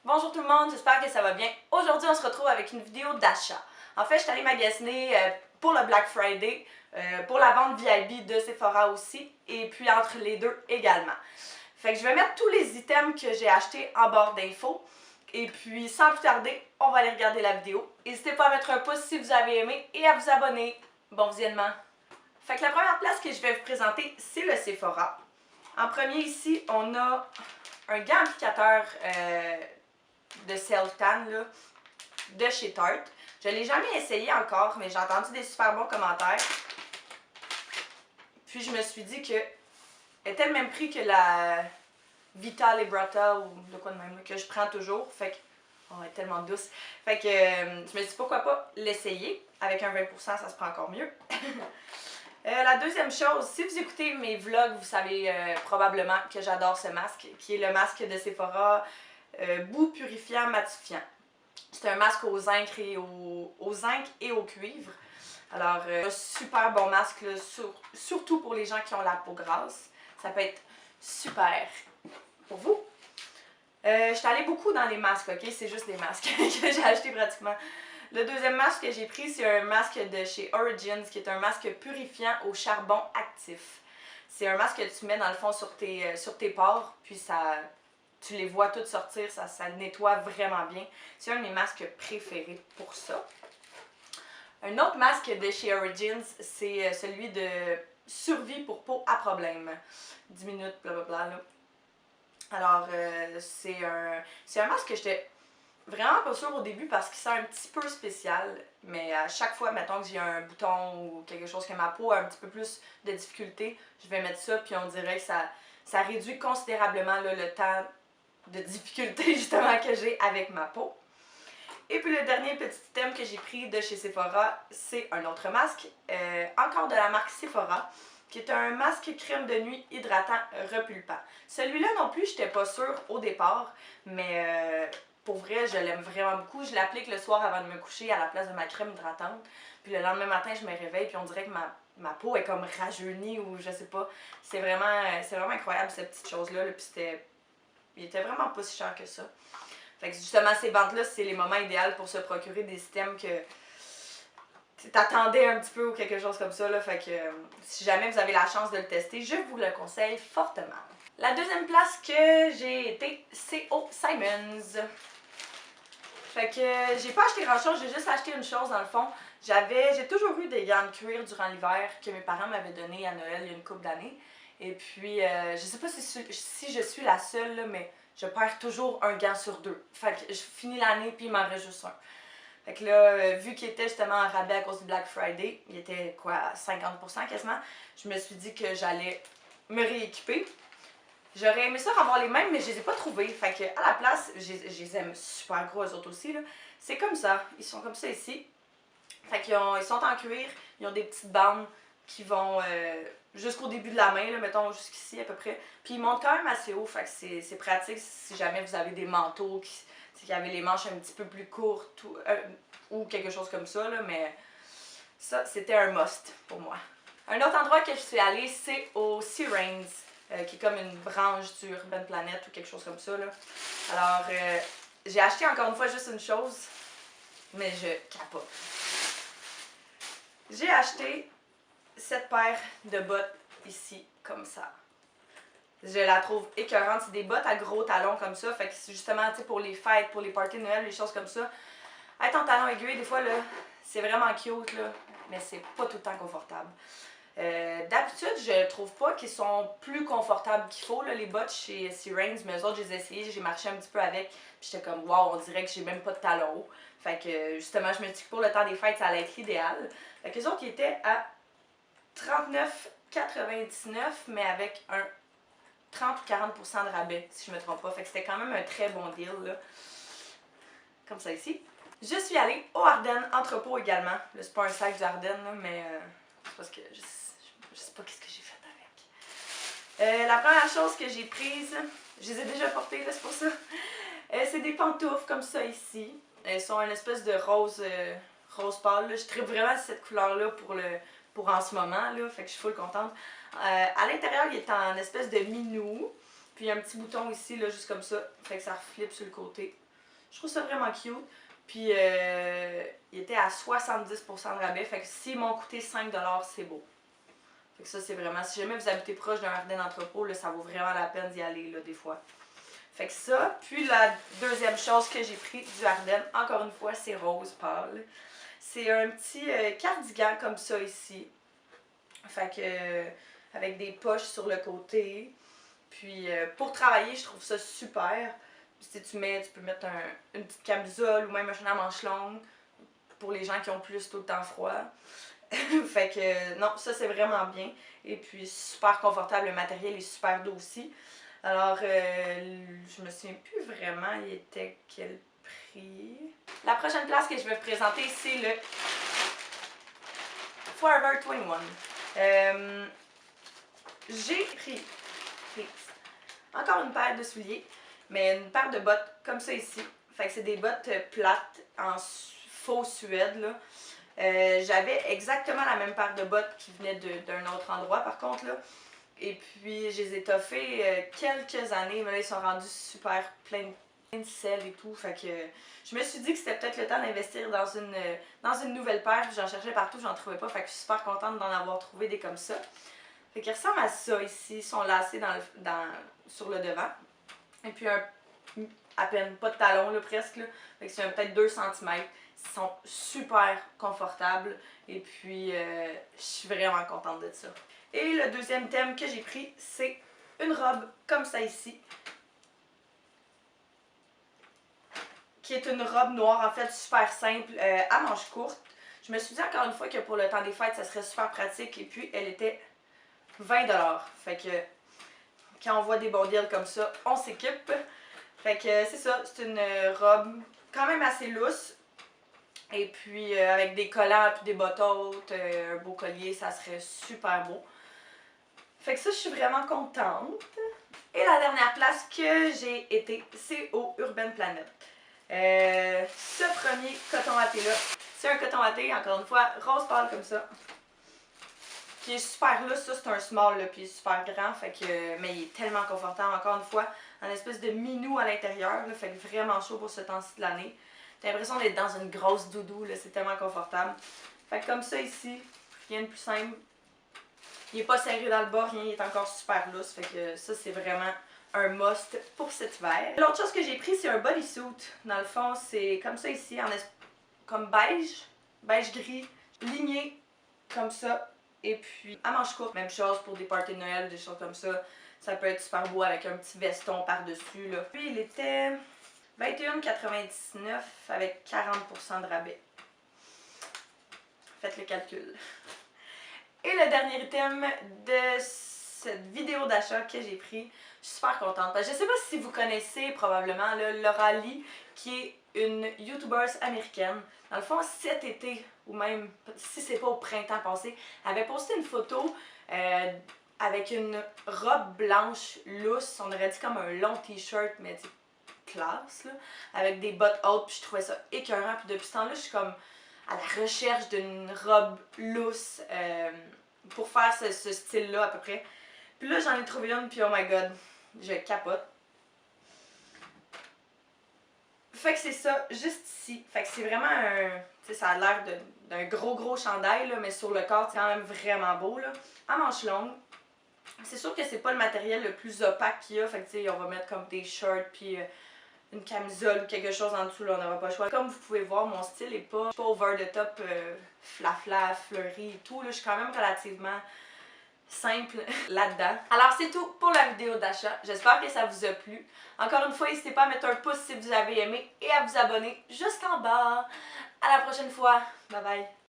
Bonjour tout le monde, j'espère que ça va bien. Aujourd'hui, on se retrouve avec une vidéo d'achat. En fait, je suis allée magasiner pour le Black Friday, pour la vente VIP de Sephora aussi, et puis entre les deux également. Fait que je vais mettre tous les items que j'ai achetés en barre d'infos. Et puis, sans plus tarder, on va aller regarder la vidéo. N'hésitez pas à mettre un pouce si vous avez aimé et à vous abonner. Bon visionnement! Fait que la première place que je vais vous présenter, c'est le Sephora. En premier ici, on a un gant applicateur de Self-Tan de chez Tarte. Je ne l'ai jamais essayé encore, mais j'ai entendu des super bons commentaires. Puis je me suis dit que était le même prix que la Vita Librata ou de quoi de même que je prends toujours. Fait que elle est tellement douce. Fait que je me suis dit pourquoi pas l'essayer. Avec un 20%, ça se prend encore mieux. La deuxième chose, si vous écoutez mes vlogs, vous savez probablement que j'adore ce masque, qui est le masque de Sephora Bout Purifiant Matifiant. C'est un masque au zinc et au cuivre. Alors, un super bon masque, là, surtout pour les gens qui ont la peau grasse. Ça peut être super pour vous. Je suis allée beaucoup dans les masques, ok? C'est juste des masques que j'ai acheté pratiquement. Le deuxième masque que j'ai pris, c'est un masque de chez Origins, qui est un masque purifiant au charbon actif. C'est un masque que tu mets dans le fond sur tes pores, puis tu les vois toutes sortir, ça le nettoie vraiment bien. C'est un de mes masques préférés pour ça. Un autre masque de chez Origins, c'est celui de Survie pour peau à problème. 10 minutes, blablabla. Là. Alors, c'est un masque que j'étais vraiment pas sûre au début parce qu'il sent un petit peu spécial. Mais à chaque fois, mettons que j'ai un bouton ou quelque chose que ma peau a un petit peu plus de difficulté, je vais mettre ça, puis on dirait que ça réduit considérablement là, le temps de difficulté justement que j'ai avec ma peau. Et puis le dernier petit item que j'ai pris de chez Sephora, c'est un autre masque, encore de la marque Sephora, qui est un masque crème de nuit hydratant repulpant. Celui-là non plus, j'étais pas sûre au départ, mais pour vrai, je l'aime vraiment beaucoup. Je l'applique le soir avant de me coucher à la place de ma crème hydratante. Puis le lendemain matin, je me réveille, puis on dirait que ma peau est comme rajeunie ou je sais pas. C'est vraiment incroyable cette petite chose-là, puis il était vraiment pas si cher que ça. Fait que justement, ces ventes-là, c'est les moments idéaux pour se procurer des items que t'attendais un petit peu ou quelque chose comme ça. Là. Fait que si jamais vous avez la chance de le tester, je vous le conseille fortement. La deuxième place que j'ai été, c'est au Simons. Fait que j'ai pas acheté grand-chose, j'ai juste acheté une chose dans le fond. J'ai toujours eu des gants de cuir durant l'hiver que mes parents m'avaient donné à Noël il y a une couple d'années. Et puis, je sais pas si je suis la seule, là, mais je perds toujours un gant sur deux. Fait que je finis l'année puis il m'en reste juste un. Fait que là, vu qu'il était justement en rabais à cause du Black Friday, il était quoi, à 50% quasiment, je me suis dit que j'allais me rééquiper. J'aurais aimé ça avoir les mêmes, mais je les ai pas trouvés. Fait que à la place, je les aime super gros, eux autres aussi, là. C'est comme ça. Ils sont comme ça ici. Fait qu'ils sont en cuir, ils ont des petites bandes qui vont jusqu'au début de la main, là, mettons jusqu'ici à peu près. Puis ils montent quand même assez haut, fait que c'est pratique si jamais vous avez des manteaux qui avaient les manches un petit peu plus courtes ou quelque chose comme ça, là, mais ça, c'était un must pour moi. Un autre endroit que je suis allée, c'est au Sea Rains, qui est comme une branche du Urban Planet ou quelque chose comme ça, là. Alors, j'ai acheté encore une fois juste une chose, mais je capote. J'ai acheté cette paire de bottes ici, comme ça. Je la trouve écœurante. C'est des bottes à gros talons comme ça. Fait que c'est justement pour les fêtes, pour les parties de Noël, les choses comme ça. Être en talons aiguilles, des fois, là, c'est vraiment cute, là, mais c'est pas tout le temps confortable. D'habitude, je trouve pas qu'ils sont plus confortables qu'il faut, là, les bottes chez Sea Rains, mais eux autres, je les ai essayées, j'ai marché un petit peu avec, puis j'étais comme, wow, on dirait que j'ai même pas de talons hauts. Fait que, justement, je me dis que pour le temps des fêtes, ça allait être l'idéal. Fait que les autres, ils étaient à 39,99$, mais avec un 30 ou 40% de rabais, si je me trompe pas. Fait que c'était quand même un très bon deal, là. Comme ça ici. Je suis allée au Ardennes Entrepôt également. Là, c'est pas un sac du Ardennes, là, mais c'est parce que je sais pas qu'est-ce que j'ai fait avec. La première chose que j'ai prise, je les ai déjà portées, là, c'est pour ça. C'est des pantoufles comme ça ici. Elles sont une espèce de rose pâle. Là. Je tripe vraiment cette couleur-là pour en ce moment, là, fait que je suis full contente. À l'intérieur, il est en espèce de minou. Puis il y a un petit bouton ici, là, juste comme ça. Fait que ça reflippe sur le côté. Je trouve ça vraiment cute. Puis il était à 70% de rabais. Fait que s'ils m'ont coûté 5$, c'est beau. Fait que ça, c'est vraiment... Si jamais vous habitez proche d'un Ardennes Entrepôt, là, ça vaut vraiment la peine d'y aller, là, des fois. Fait que ça. Puis la deuxième chose que j'ai pris du Ardennes, encore une fois, c'est rose pâle. C'est un petit cardigan comme ça ici. Fait que... avec des poches sur le côté. Puis pour travailler, je trouve ça super. Si tu peux mettre une petite camisole ou même un chandail à manches longues pour les gens qui ont plus tout le temps froid. Fait que non, ça c'est vraiment bien. Et puis super confortable, le matériel est super doux aussi. Alors, je me souviens plus vraiment, il était quel prix. La prochaine place que je vais vous présenter, c'est le Forever 21. J'ai pris encore une paire de souliers, mais une paire de bottes comme ça ici. Fait que c'est des bottes plates en faux suède, là. J'avais exactement la même paire de bottes qui venait d'un autre endroit par contre, là. Et puis je les ai toffées quelques années, mais là ils sont rendus super plein de sel et tout. Fait que je me suis dit que c'était peut-être le temps d'investir dans une nouvelle paire. J'en cherchais partout, j'en trouvais pas. Fait que je suis super contente d'en avoir trouvé des comme ça. Fait qu'ils ressemblent à ça ici, ils sont lacés sur le devant. Et puis à peine, pas de talons là presque. Là. Fait que c'est peut-être 2 cm. Ils sont super confortables. Et puis je suis vraiment contente de ça. Et le deuxième thème que j'ai pris, c'est une robe comme ça ici. Qui est une robe noire en fait super simple à manches courtes. Je me suis dit encore une fois que pour le temps des fêtes, ça serait super pratique. Et puis elle était 20$. Fait que quand on voit des bons deals comme ça, on s'équipe. Fait que c'est ça, c'est une robe quand même assez lousse. Et puis avec des collants puis des bottes hautes, un beau collier, ça serait super beau. Fait que ça, je suis vraiment contente. Et la dernière place que j'ai été, c'est au Urban Planet. Ce premier coton watté là, c'est un coton watté, encore une fois, rose pâle comme ça. Qui est super lousse, ça c'est un small là, puis il est super grand, fait que, mais il est tellement confortable, encore une fois, en espèce de minou à l'intérieur, fait que vraiment chaud pour ce temps-ci de l'année. T'as l'impression d'être dans une grosse doudou, là, c'est tellement confortable. Fait que comme ça ici, rien de plus simple. Il est pas serré dans le bas, rien, il est encore super lousse, fait que ça c'est vraiment un must pour cet hiver. L'autre chose que j'ai pris, c'est un bodysuit. Dans le fond, c'est comme ça ici, comme beige gris, ligné, comme ça. Et puis, à manches courtes, même chose pour des parties de Noël, des choses comme ça. Ça peut être super beau avec un petit veston par-dessus, là. Puis, il était 21,99 avec 40% de rabais. Faites le calcul. Et le dernier item de cette vidéo d'achat que j'ai pris, je suis super contente. Parce que je sais pas si vous connaissez probablement là, Laura Lee, qui est une YouTuber américaine. Dans le fond, cet été, ou même si c'est pas au printemps passé, elle avait posté une photo avec une robe blanche lousse, on aurait dit comme un long t-shirt, mais classe, là, avec des bottes hautes, puis je trouvais ça écœurant. Puis depuis ce temps-là, je suis comme à la recherche d'une robe lousse pour faire ce style-là à peu près. Puis là, j'en ai trouvé une, puis oh my god, je capote. Fait que c'est ça, juste ici. Fait que c'est vraiment un... Tu sais, ça a l'air d'un gros chandail, là, mais sur le corps, c'est quand même vraiment beau, là. À manches longues. C'est sûr que c'est pas le matériel le plus opaque qu'il y a. Fait que tu sais, on va mettre comme des shirts, puis une camisole ou quelque chose en dessous, là, on n'aura pas le choix. Comme vous pouvez voir, mon style est pas over the top, flafla, fleuri et tout. Là, je suis quand même relativement simple là-dedans. Alors c'est tout pour la vidéo d'achat. J'espère que ça vous a plu. Encore une fois, n'hésitez pas à mettre un pouce si vous avez aimé et à vous abonner juste en bas. À la prochaine fois. Bye bye.